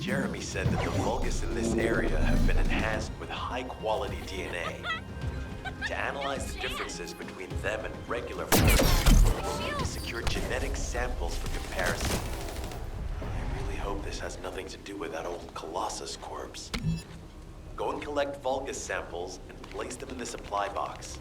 Jeremy said that the Vulgus in this area have been enhanced with high-quality DNA. To analyze the differences between them and regular Vulgus, we'll need to secure genetic samples for comparison. I really hope this has nothing to do with that old Colossus corpse. Go and collect Vulgus samples and place them in the supply box.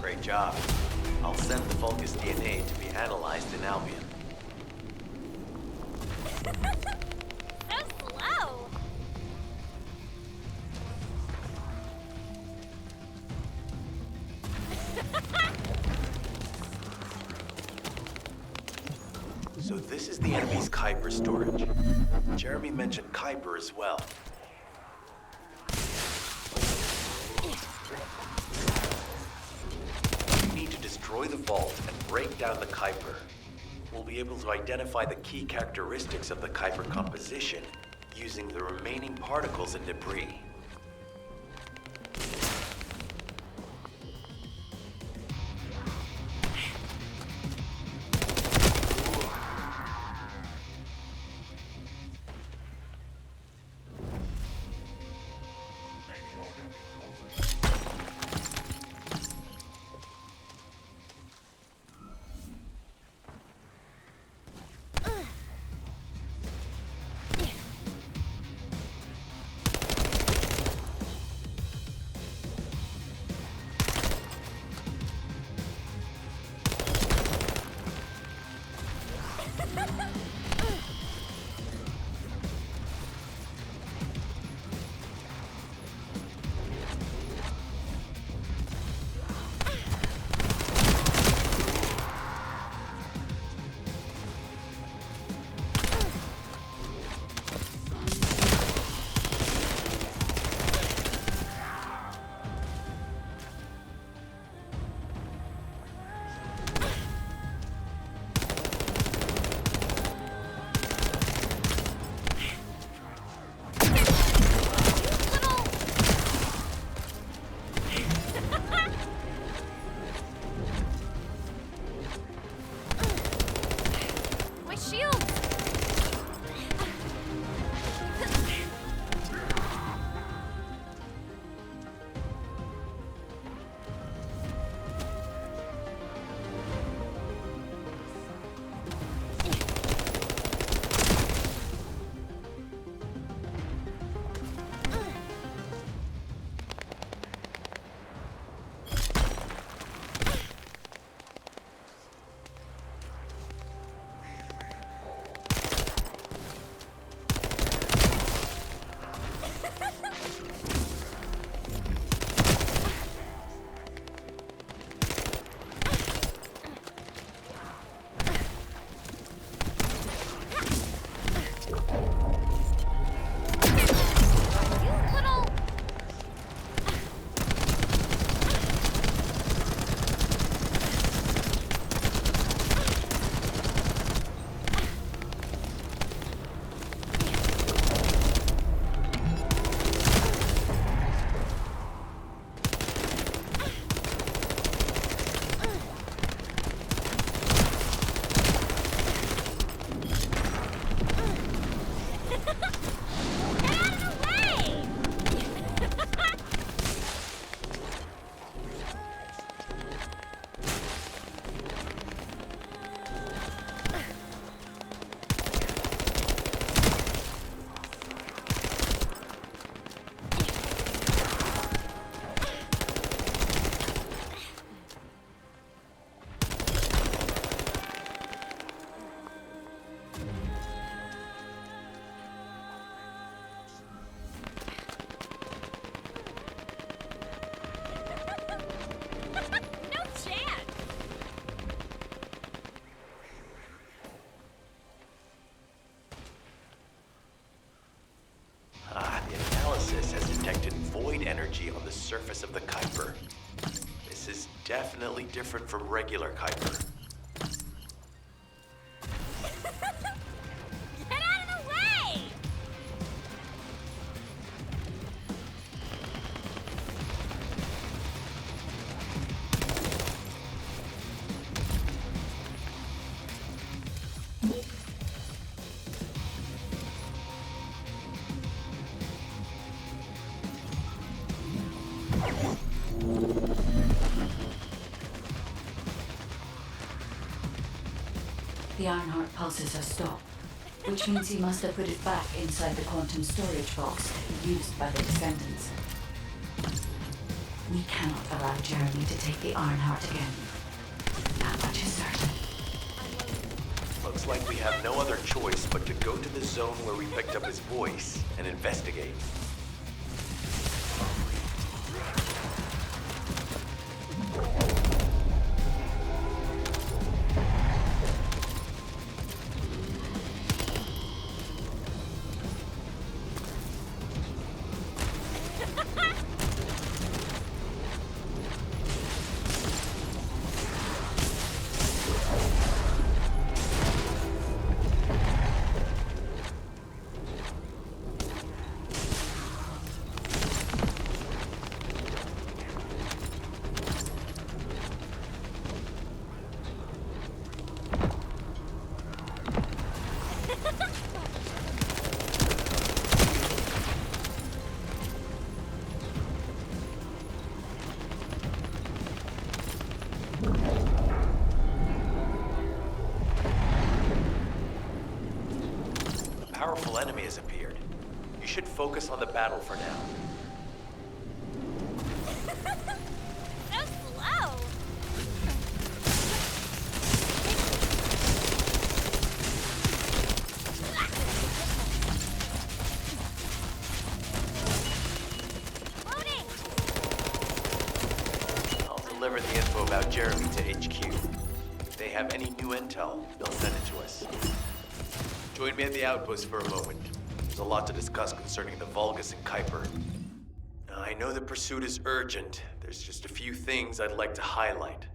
Great job. I'll send the Vulgus DNA to be analyzed in Albion. So slow. So this is the enemy's Kuiper storage. Jeremy mentioned Kuiper as well. We need to destroy the vault and break down the Kuiper. We'll be able to identify the key characteristics of the Kuiper composition using the remaining particles and debris. contained energy on the surface of the Kuiper. This is definitely different from regular Kuiper. Get out of the way! The Ironheart pulses have stopped, which means he must have put it back inside the quantum storage box used by the Descendants. We cannot allow Jeremy to take the Ironheart again. That much is certain. Looks like we have no other choice but to go to the zone where we picked up his voice and investigate. A powerful enemy has appeared. You should focus on the battle for now. So slow! Loading! I'll deliver the info about Jeremy to HQ. If they have any new intel, they'll send it to us. Join me at the outpost for a moment. There's a lot to discuss concerning the Vulgus and Kuiper. Now, I know the pursuit is urgent. There's just a few things I'd like to highlight.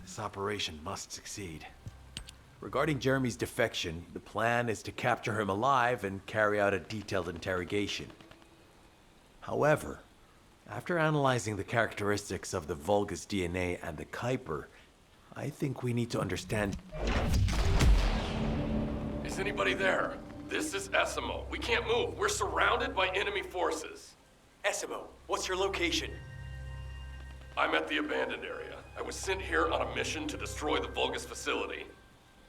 This operation must succeed. Regarding Jeremy's defection, the plan is to capture him alive and carry out a detailed interrogation. However, after analyzing the characteristics of the Vulgus DNA and the Kuiper, I think we need to understand... Is anybody there? This is Essimo. We can't move. We're surrounded by enemy forces. Essimo, what's your location? I'm at the abandoned area. I was sent here on a mission to destroy the Vulgus facility.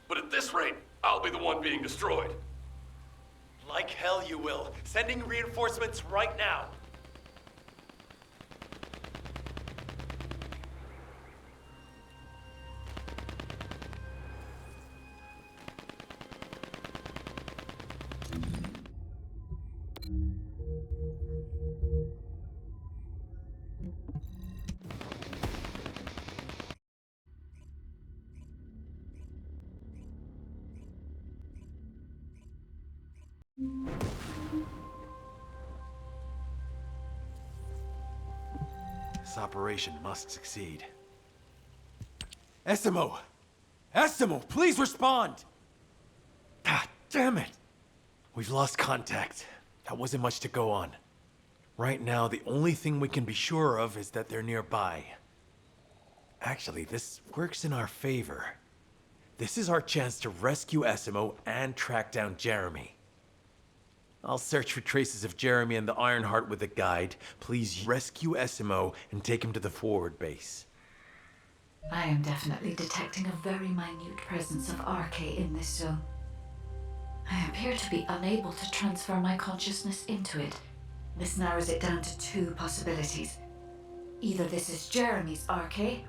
But at this rate, I'll be the one being destroyed. Like hell you will. Sending reinforcements right now. This operation must succeed. Essimo! Essimo, please respond! Ah, damn it! We've lost contact. That wasn't much to go on. Right now, the only thing we can be sure of is that they're nearby. Actually, this works in our favor. This is our chance to rescue Essimo and track down Jeremy. I'll search for traces of Jeremy and the Ironheart with a guide. Please rescue Essimo and take him to the forward base. I am definitely detecting a very minute presence of RK in this zone. I appear to be unable to transfer my consciousness into it. This narrows it down to two possibilities. Either this is Jeremy's RK,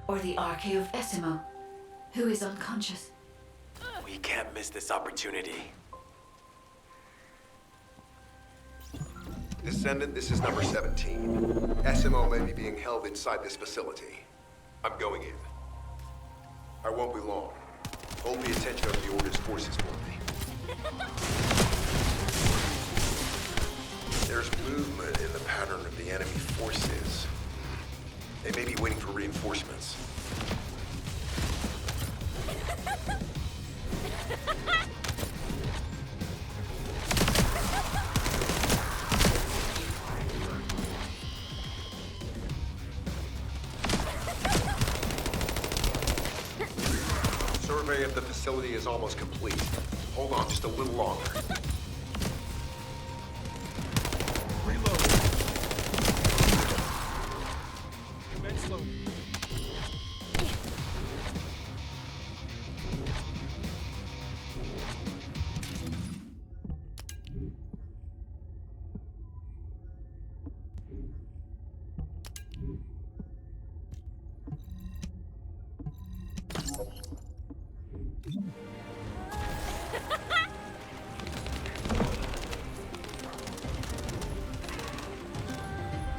or the RK of Esimo, who is unconscious. We can't miss this opportunity. Descendant, this is number 17. SMO may be being held inside this facility. I'm going in. I won't be long. Hold the attention of the Order's forces for me. There's movement in the pattern of the enemy forces. They may be waiting for reinforcements. Survey of the facility is almost complete. Hold on just a little longer. Reload. Command slow.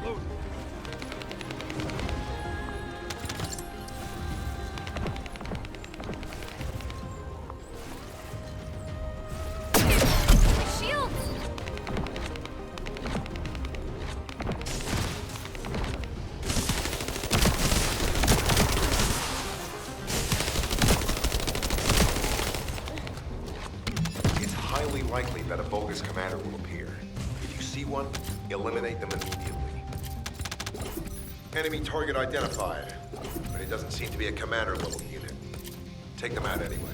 Load. Shields! It's highly likely that a bogus commander will appear. If you see one, eliminate them immediately. Enemy target identified, but it doesn't seem to be a commander-level unit. Take them out anyway.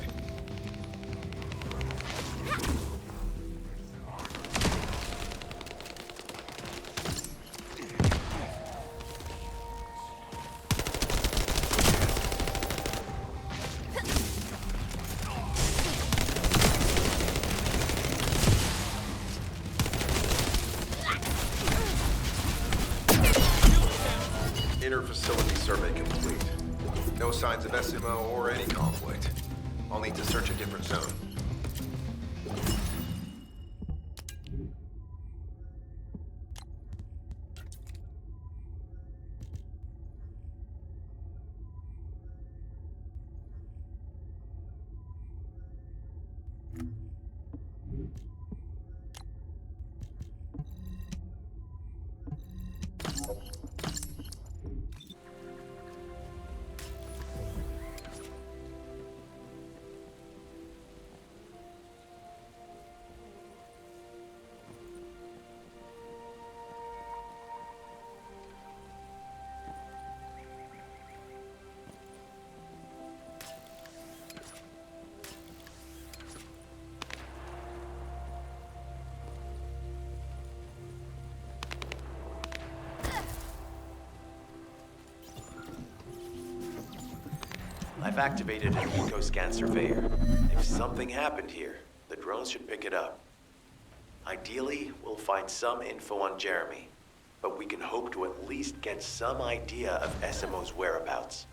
Inner facility survey complete. No signs of SMO or any conflict. I'll need to search a different zone. I've activated an eco-scan surveyor. If something happened here, the drones should pick it up. Ideally, we'll find some info on Jeremy, but we can hope to at least get some idea of SMO's whereabouts.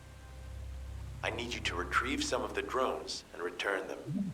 I need you to retrieve some of the drones and return them.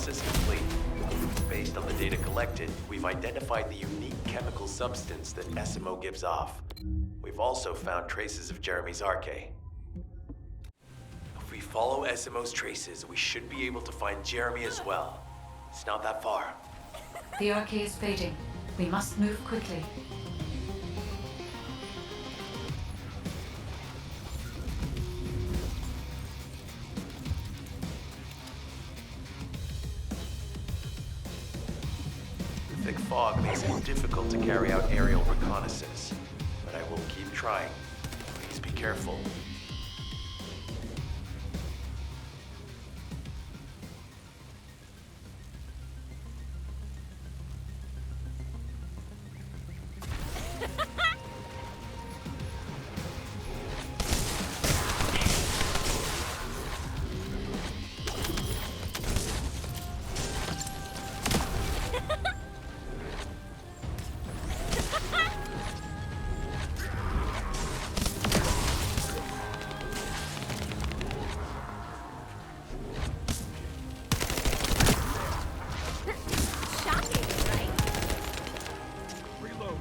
analysis complete. Based on the data collected, we've identified the unique chemical substance that SMO gives off. We've also found traces of Jeremy's Arche. If we follow SMO's traces, we should be able to find Jeremy as well. It's not that far. The Arche is fading. We must move quickly. The thick fog makes it difficult to carry out aerial reconnaissance, but I will keep trying. Please be careful. Shocking, right? Reload.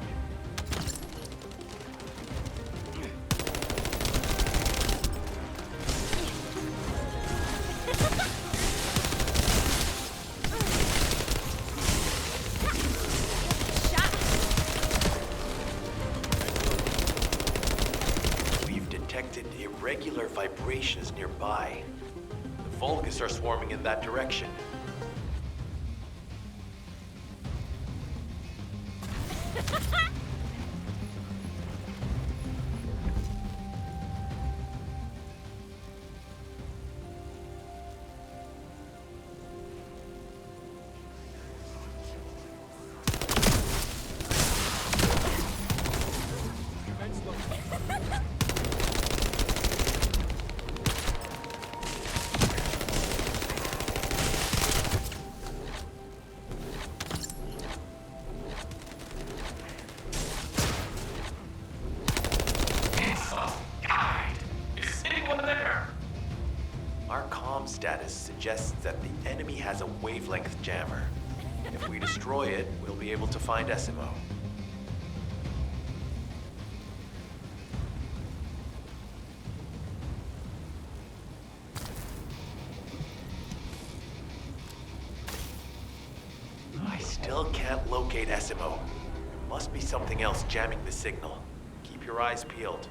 Shot. We've detected irregular vibrations nearby. The Vulgus are swarming in that direction. Commence loading. Is anyone there? Our comm status suggests that the enemy has a wavelength jammer. If we destroy it, we'll be able to find SMO. I still can't locate SMO. There must be something else jamming the signal. Keep your eyes peeled.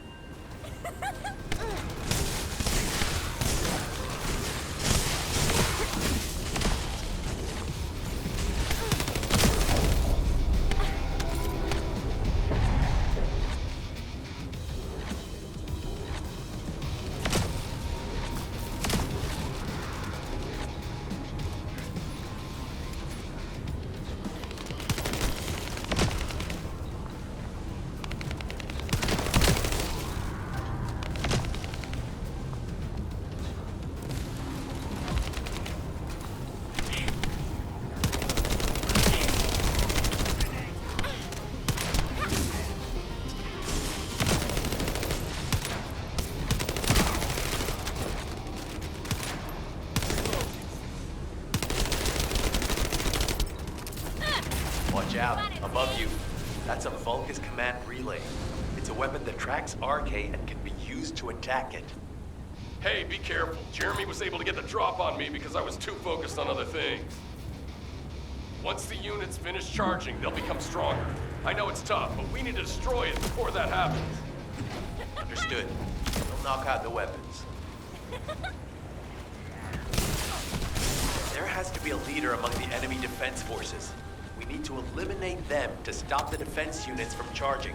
Watch out, above you. That's a Vulgus command relay. It's a weapon that tracks Arche and can be used to attack it. Hey, be careful. Jeremy was able to get the drop on me because I was too focused on other things. Once the units finish charging, they'll become stronger. I know it's tough, but we need to destroy it before that happens. Understood. We'll knock out the weapons. There has to be a leader among the enemy defense forces. We need to eliminate them to stop the defense units from charging.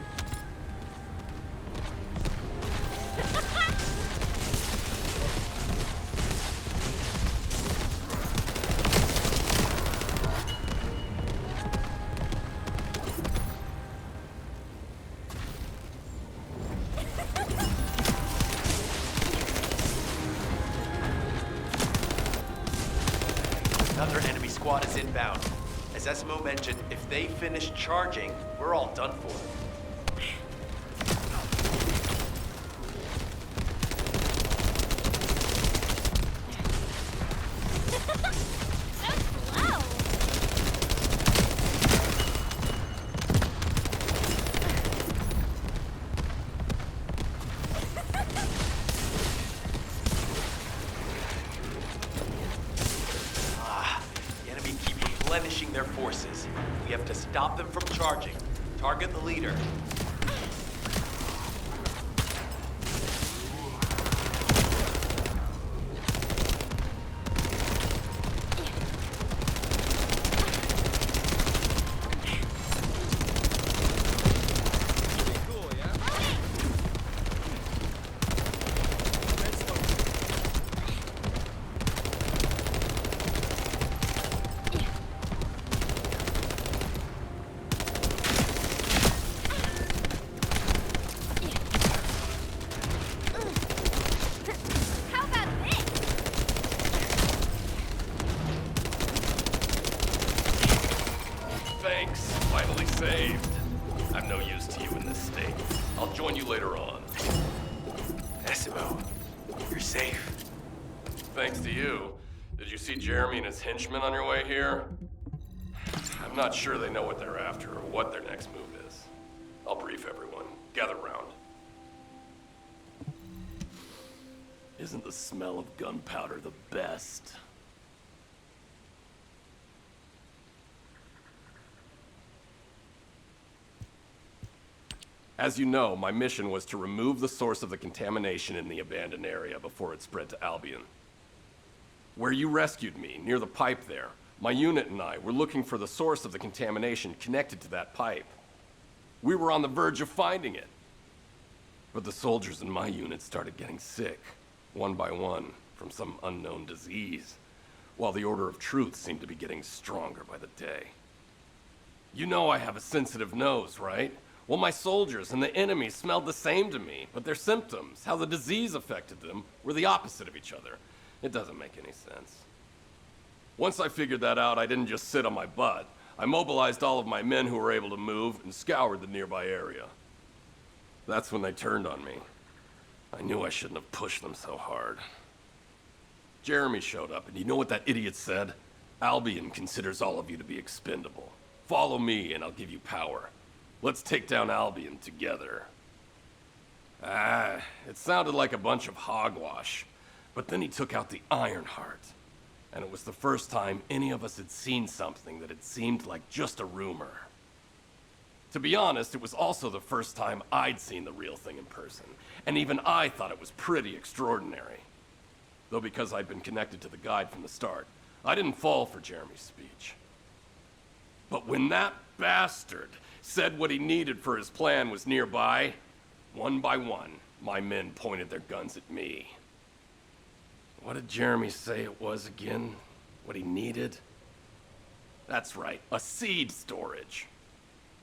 Another enemy squad is inbound. As Esmo mentioned, if they finish charging, we're all done for. So slow. replenishing their forces. We have to stop them from charging. Target the leader. Pretty cool, yeah? Let's go. How about this? Thanks. Finally saved. I'm no use to you in this state. I'll join you later on. Essimo, you're safe. Thanks to you. Did you see Jeremy and his henchmen on your way here? I'm not sure they know what they're after or what their next move is. I'll brief everyone. Gather round. Isn't the smell of gunpowder the best? As you know, my mission was to remove the source of the contamination in the abandoned area before it spread to Albion. Where you rescued me, near the pipe there, my unit and I were looking for the source of the contamination connected to that pipe. We were on the verge of finding it. But the soldiers in my unit started getting sick, one by one, from some unknown disease, while the Order of Truth seemed to be getting stronger by the day. You know I have a sensitive nose, right? Well, my soldiers and the enemy smelled the same to me, but their symptoms, how the disease affected them, were the opposite of each other. It doesn't make any sense. Once I figured that out, I didn't just sit on my butt. I mobilized all of my men who were able to move and scoured the nearby area. That's when they turned on me. I knew I shouldn't have pushed them so hard. Jeremy showed up, and you know what that idiot said? Albion considers all of you to be expendable. Follow me, and I'll give you power. Let's take down Albion together. It sounded like a bunch of hogwash. But then he took out the Ironheart. And it was the first time any of us had seen something that had seemed like just a rumor. To be honest, it was also the first time I'd seen the real thing in person. And even I thought it was pretty extraordinary. Though because I'd been connected to the guide from the start, I didn't fall for Jeremy's speech. But when that bastard said what he needed for his plan was nearby, one by one, my men pointed their guns at me. What did Jeremy say it was again? What he needed? That's right, a seed storage.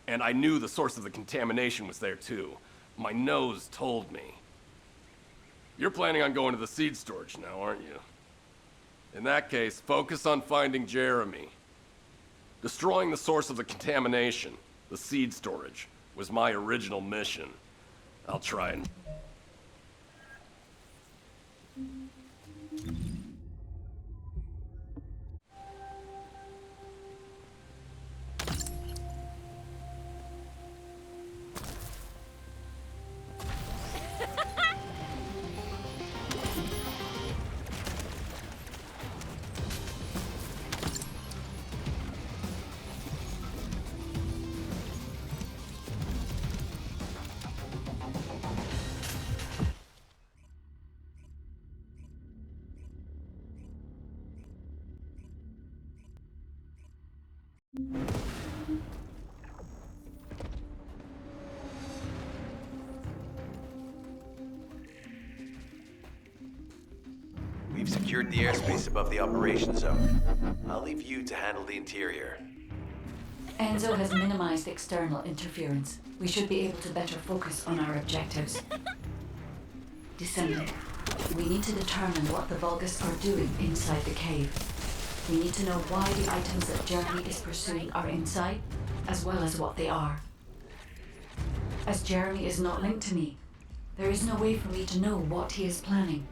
And I knew the source of the contamination was there too. My nose told me. You're planning on going to the seed storage now, aren't you? In that case, focus on finding Jeremy. Destroying the source of the contamination, the seed storage, was my original mission. I'll try and... We've secured the airspace above the operation zone. I'll leave you to handle the interior. Enzo has minimized external interference. We should be able to better focus on our objectives. Descendant, we need to determine what the Vulgus are doing inside the cave. We need to know why the items that Jeremy is pursuing are inside, as well as what they are. As Jeremy is not linked to me, there is no way for me to know what he is planning.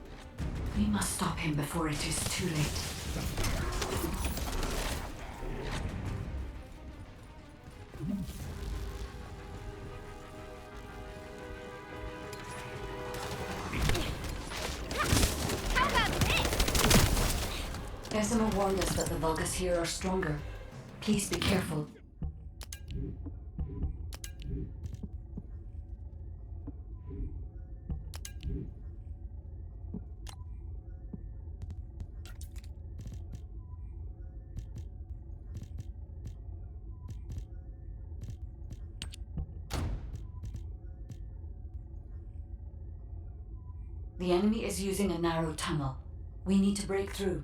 We must stop him before it is too late. How about this? Decima warned us that the Vulgus here are stronger. Please be careful. The enemy is using a narrow tunnel. We need to break through.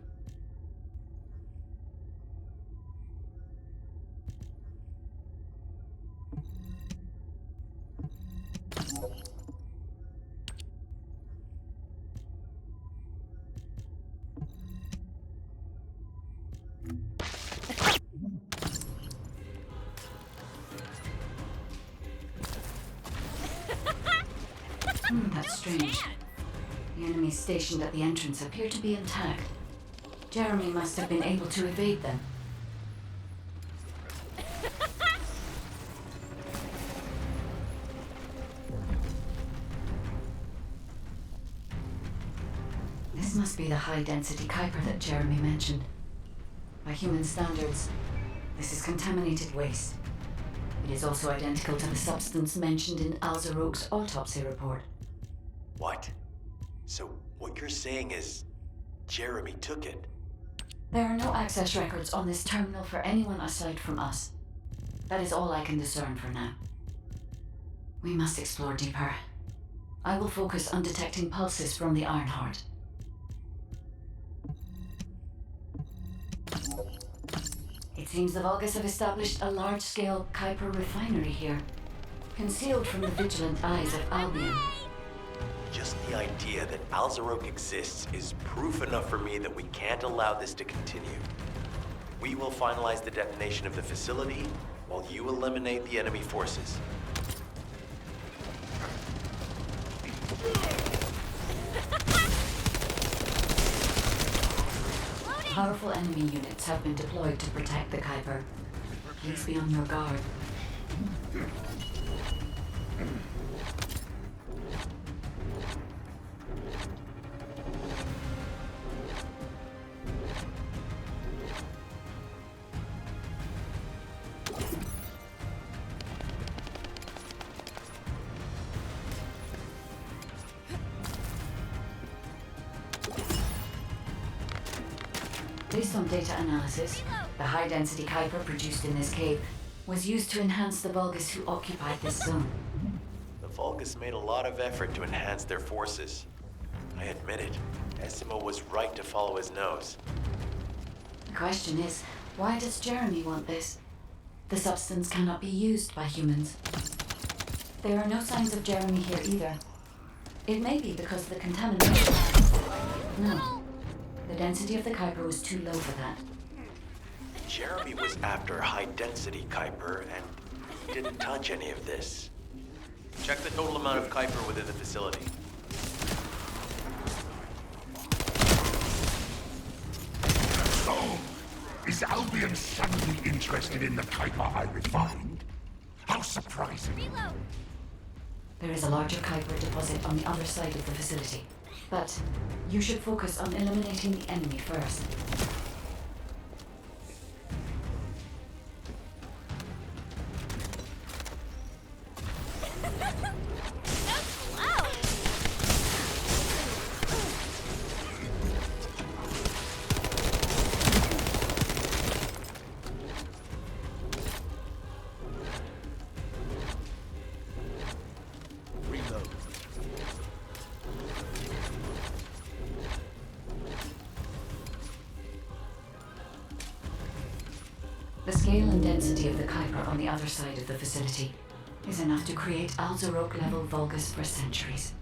That's strange. The enemies stationed at the entrance appear to be intact. Jeremy must have been able to evade them. This must be the high-density Kuiper that Jeremy mentioned. By human standards, this is contaminated waste. It is also identical to the substance mentioned in Alzarok's autopsy report. What? So what you're saying is Jeremy took it? There are no access records on this terminal for anyone aside from us. That is all I can discern for now. We must explore deeper. I will focus on detecting pulses from the Ironheart. It seems the Vulgus have established a large-scale Kuiper refinery here, concealed from the vigilant eyes of Albion. Just the idea that Alzarok exists is proof enough for me that we can't allow this to continue. We will finalize the detonation of the facility while you eliminate the enemy forces. Powerful enemy units have been deployed to protect the Kuiper. Please be on your guard. Based on data analysis, the high-density Kuiper produced in this cave was used to enhance the Vulgus who occupied this zone. The Vulgus made a lot of effort to enhance their forces. I admit it, Decimo was right to follow his nose. The question is, why does Jeremy want this? The substance cannot be used by humans. There are no signs of Jeremy here either. It may be because the contamination... No. The density of the Kuiper was too low for that. Jeremy was after high-density Kuiper, and he didn't touch any of this. Check the total amount of Kuiper within the facility. So, is Albion suddenly interested in the Kuiper I refined? How surprising. Reload. There is a larger Kuiper deposit on the other side of the facility. But you should focus on eliminating the enemy first. That's loud. Reload. The scale and density of the Kuiper on the other side of the facility is enough to create Alzarok-level Vulgus for centuries.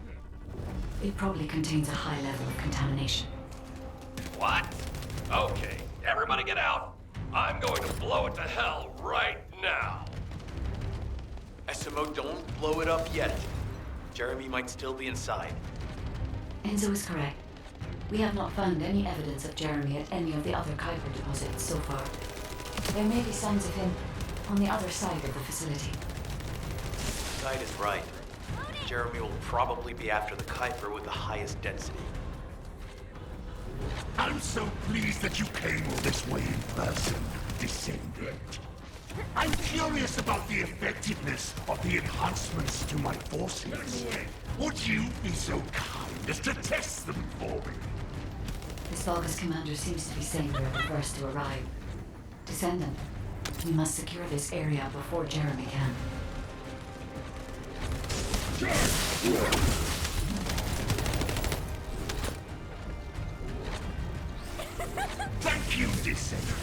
It probably contains a high level of contamination. What? Okay, everybody get out. I'm going to blow it to hell right now. Decimo, don't blow it up yet. Jeremy might still be inside. Enzo is correct. We have not found any evidence of Jeremy at any of the other Kuiper deposits so far. There may be signs of him on the other side of the facility. Guide is right. Jeremy will probably be after the Kuiper with the highest density. I'm so pleased that you came all this way in person, Descendant. curious about the effectiveness of the enhancements to my forces. Would you be so kind as to test them for me? This Vulgus commander seems to be saying we're the first to arrive. Descendant, we must secure this area before Jeremy can. Thank you, Descendant.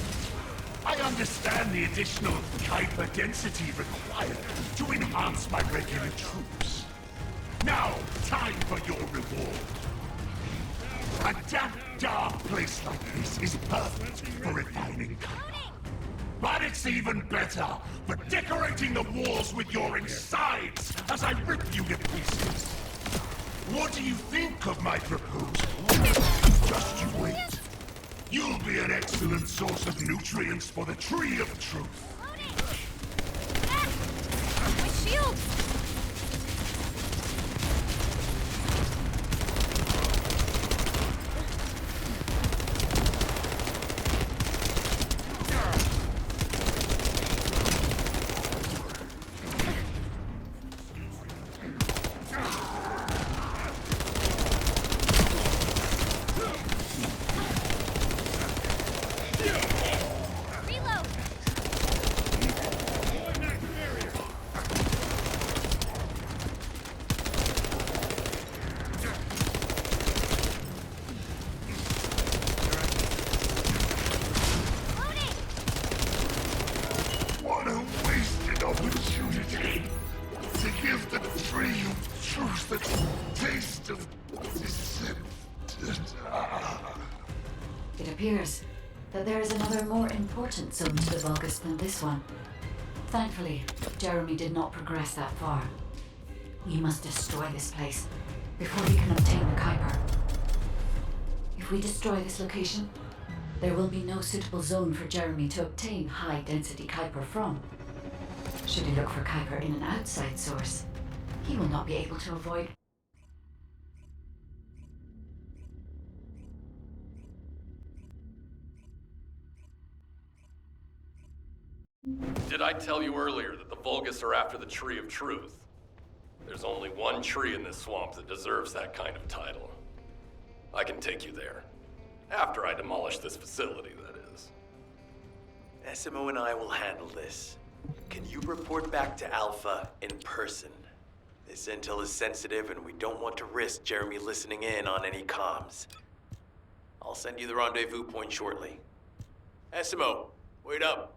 I understand the additional Kuiper density required to enhance my regular troops. Now, time for your reward. A damp, dark place like this is perfect for refining Kuiper. But it's even better for decorating the walls with your insides as I rip you to pieces. What do you think of my proposal? Just you wait. You'll be an excellent source of nutrients for the Tree of Truth. My shield! Reload! Loading! What a wasted opportunity to give the Tree of Truth the taste of Descendant. It appears that there is another more important zone to the Vulgus than this one. Thankfully, Jeremy did not progress that far. We must destroy this place before he can obtain the Kuiper. If we destroy this location, there will be no suitable zone for Jeremy to obtain high-density Kuiper from. Should he look for Kuiper in an outside source, he will not be able to avoid. Did I tell you earlier that the Vulgus are after the Tree of Truth? There's only one tree in this swamp that deserves that kind of title. I can take you there. After I demolish this facility, that is. SMO and I will handle this. Can you report back to Alpha in person? This intel is sensitive and we don't want to risk Jeremy listening in on any comms. I'll send you the rendezvous point shortly. SMO, wait up.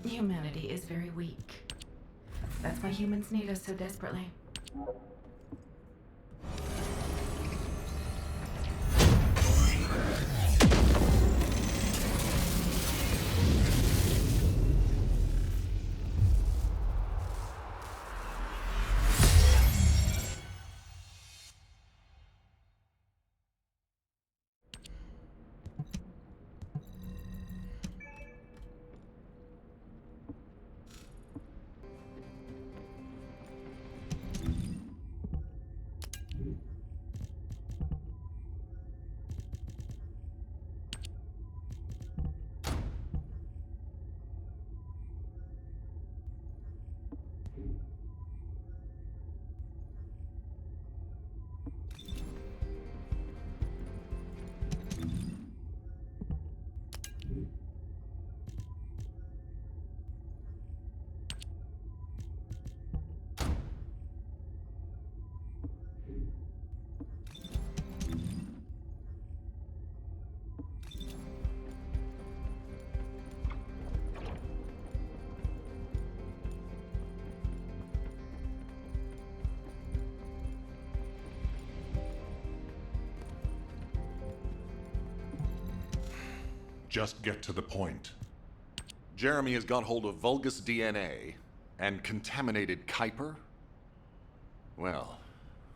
Humanity is very weak. That's why humans need us so desperately. Just get to the point. Jeremy has got hold of Vulgus DNA and contaminated Kuiper? Well,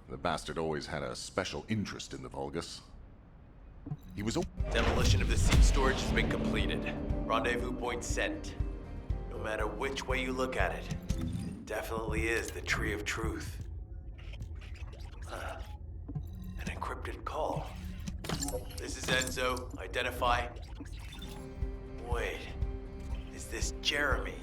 the bastard always had a special interest in the Vulgus. He was Demolition of the seed storage has been completed. Rendezvous point set. No matter which way you look at it, it definitely is the Tree of Truth. An encrypted call. This is Enzo. Identify. Wait, is this Jeremy?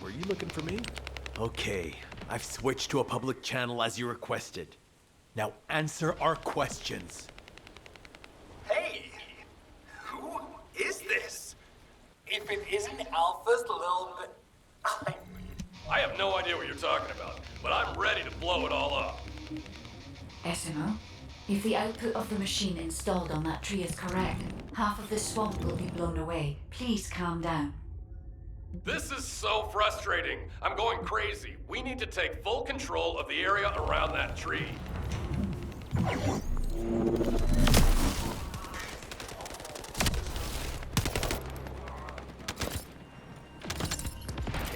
Were you looking for me? Okay, I've switched to a public channel as you requested. Now answer our questions. Hey, who is this? If it isn't Alpha's little I have no idea what you're talking about, but I'm ready to blow it all up. SMO, if the output of the machine installed on that tree is correct, half of the swamp will be blown away. Please calm down. This is so frustrating. I'm going crazy. We need to take full control of the area around that tree.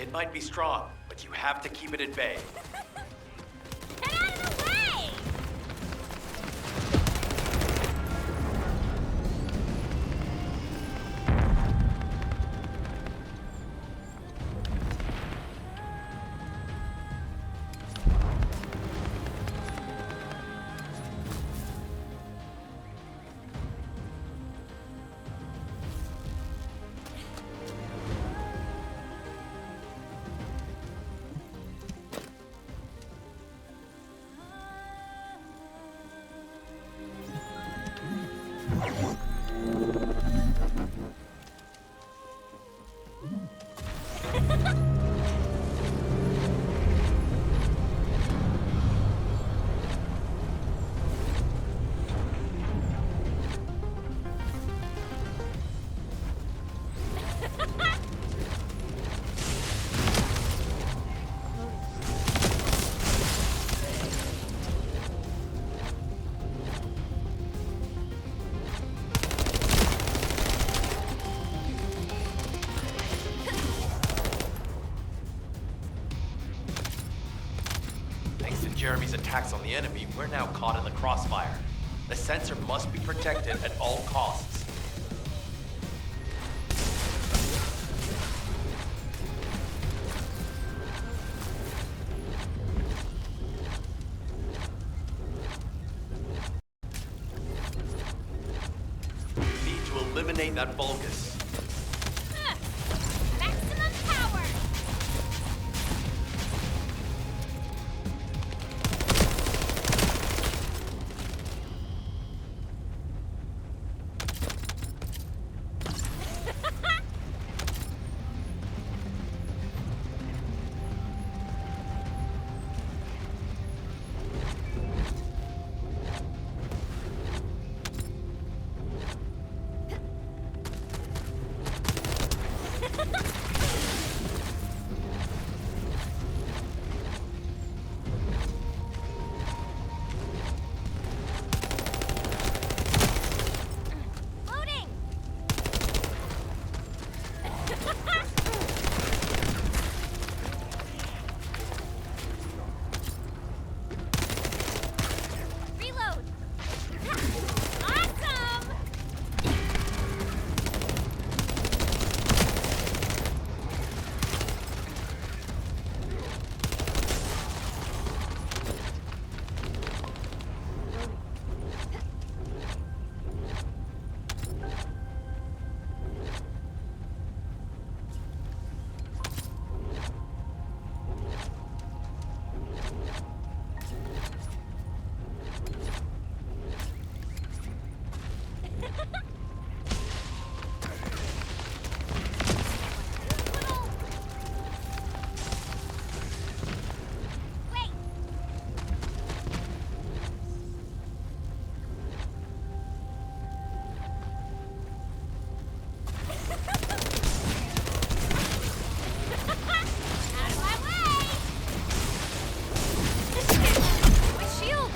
It might be strong, but you have to keep it at bay. Get out of the way! Jeremy's attacks on the enemy, we're now caught in the crossfire. The sensor must be protected at all costs. We need to eliminate that Vulgus. Maximum power! Loading! Reload! Awesome! Wait! Out of my way! My shield!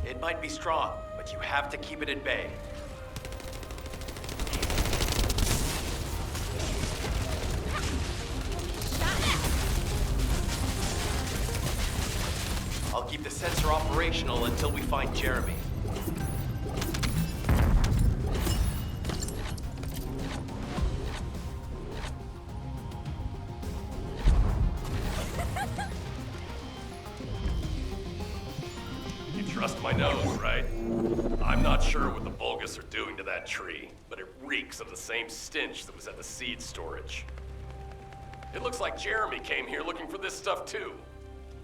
It might be strong, but you have to keep it at bay. I'll keep the sensor operational until we find Jeremy. You trust my nose, right? I'm not sure what the Vulgus are doing to that tree, but it reeks of the same stench that was at the seed storage. It looks like Jeremy came here looking for this stuff too,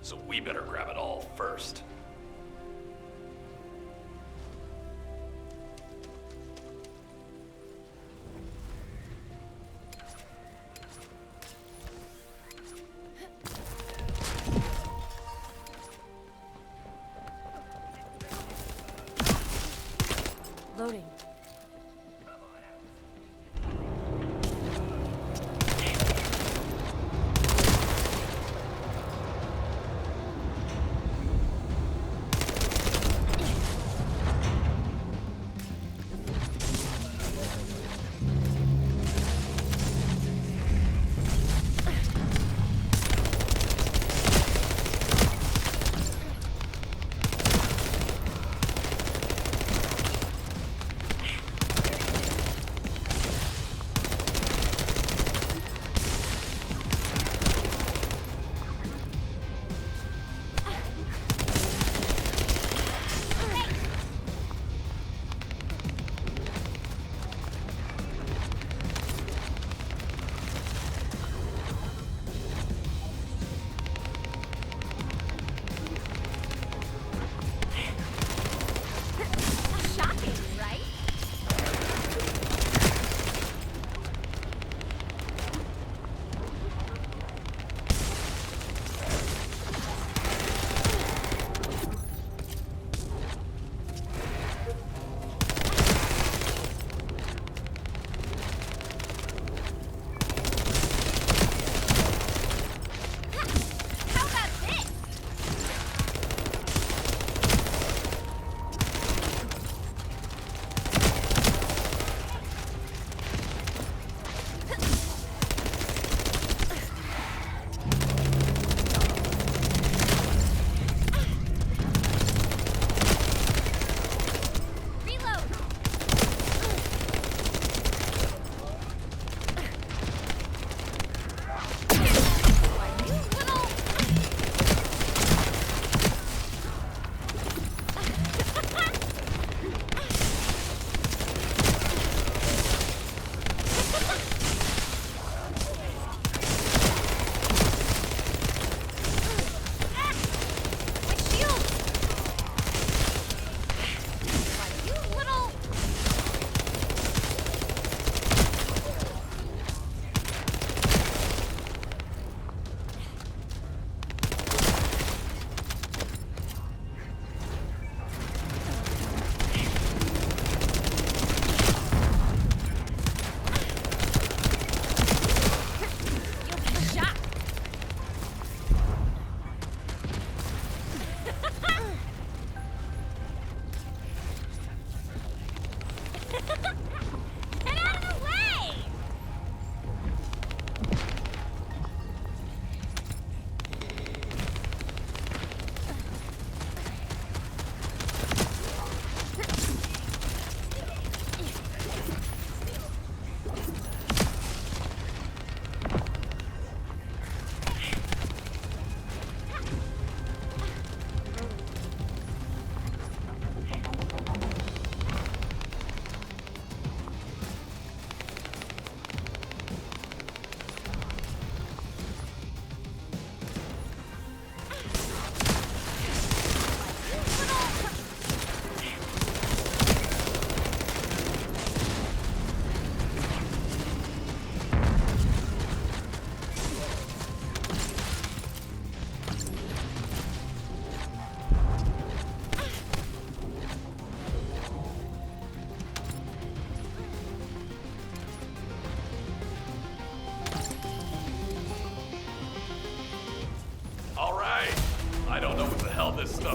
so we better grab it all first. Loading.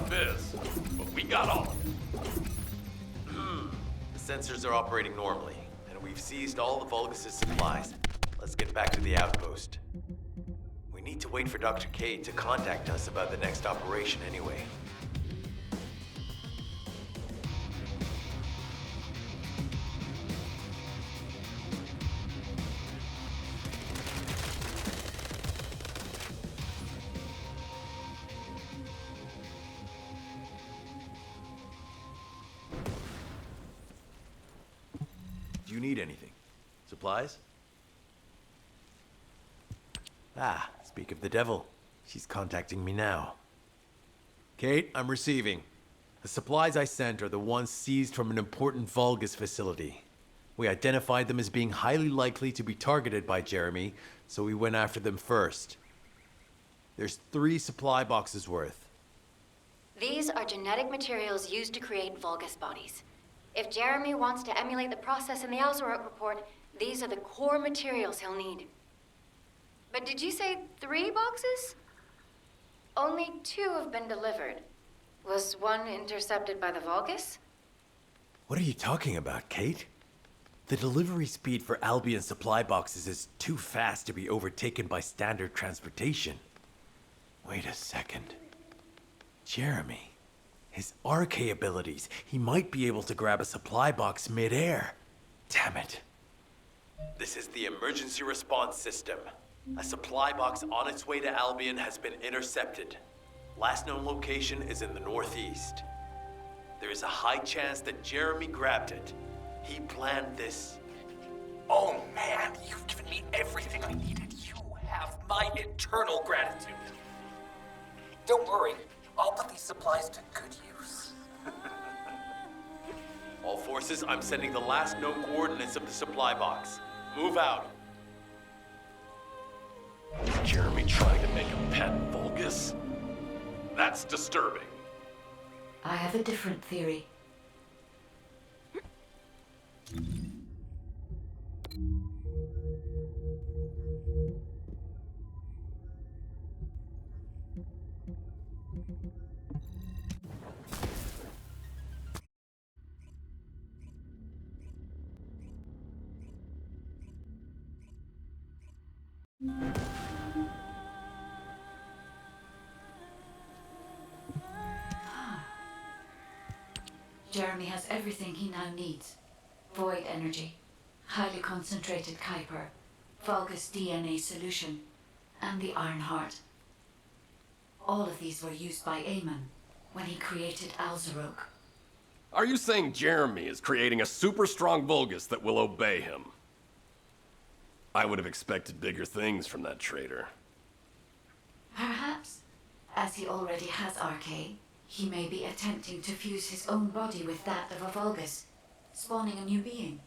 on Biz, but we got all of it. The sensors are operating normally, and we've seized all the Vulgus' supplies. Let's get back to the outpost. We need to wait for Dr. K to contact us about the next operation anyway. Do you need anything? Supplies? Ah, speak of the devil. She's contacting me now. Kate, I'm receiving. The supplies I sent are the ones seized from an important Vulgus facility. We identified them as being highly likely to be targeted by Jeremy, so we went after them first. There's 3 supply boxes worth. These are genetic materials used to create Vulgus bodies. If Jeremy wants to emulate the process in the Alzarok report, these are the core materials he'll need. But did you say 3 boxes? Only 2 have been delivered. Was one intercepted by the Vulgus? What are you talking about, Kate? The delivery speed for Albion supply boxes is too fast to be overtaken by standard transportation. Wait a second. Jeremy. His RK abilities. He might be able to grab a supply box mid-air. Damn it. This is the emergency response system. A supply box on its way to Albion has been intercepted. Last known location is in the northeast. There is a high chance that Jeremy grabbed it. He planned this. Oh man, you've given me everything I needed. You have my eternal gratitude. Don't worry, I'll put these supplies to good use. All forces, I'm sending the last known coordinates of the supply box. Move out. Is Jeremy trying to make a pet Vulgus? That's disturbing. I have a different theory. Jeremy has everything he now needs. Void energy, highly concentrated Kuiper, Vulgus DNA solution, and the Iron Heart. All of these were used by Amon when he created Alzarok. Are you saying Jeremy is creating a super strong Vulgus that will obey him? I would have expected bigger things from that traitor. Perhaps, as he already has RK, he may be attempting to fuse his own body with that of a Vulgus, spawning a new being.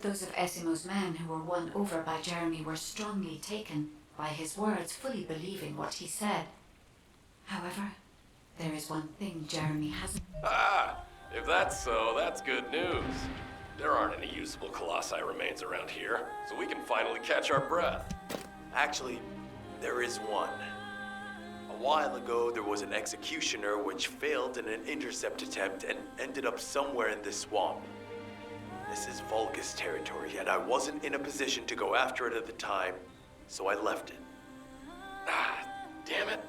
Those of Esimo's men who were won over by Jeremy were strongly taken by his words, fully believing what he said. However, there is one thing Jeremy hasn't... Ah! If that's so, that's good news. There aren't any usable Colossi remains around here, so we can finally catch our breath. Actually, there is one. A while ago, there was an executioner which failed in an intercept attempt and ended up somewhere in this swamp. This is Vulgus territory, and I wasn't in a position to go after it at the time, so I left it. Ah, damn it.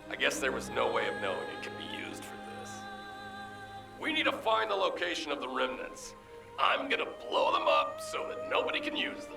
I guess there was no way of knowing it could be used for this. We need to find the location of the remnants. I'm gonna blow them up so that nobody can use them.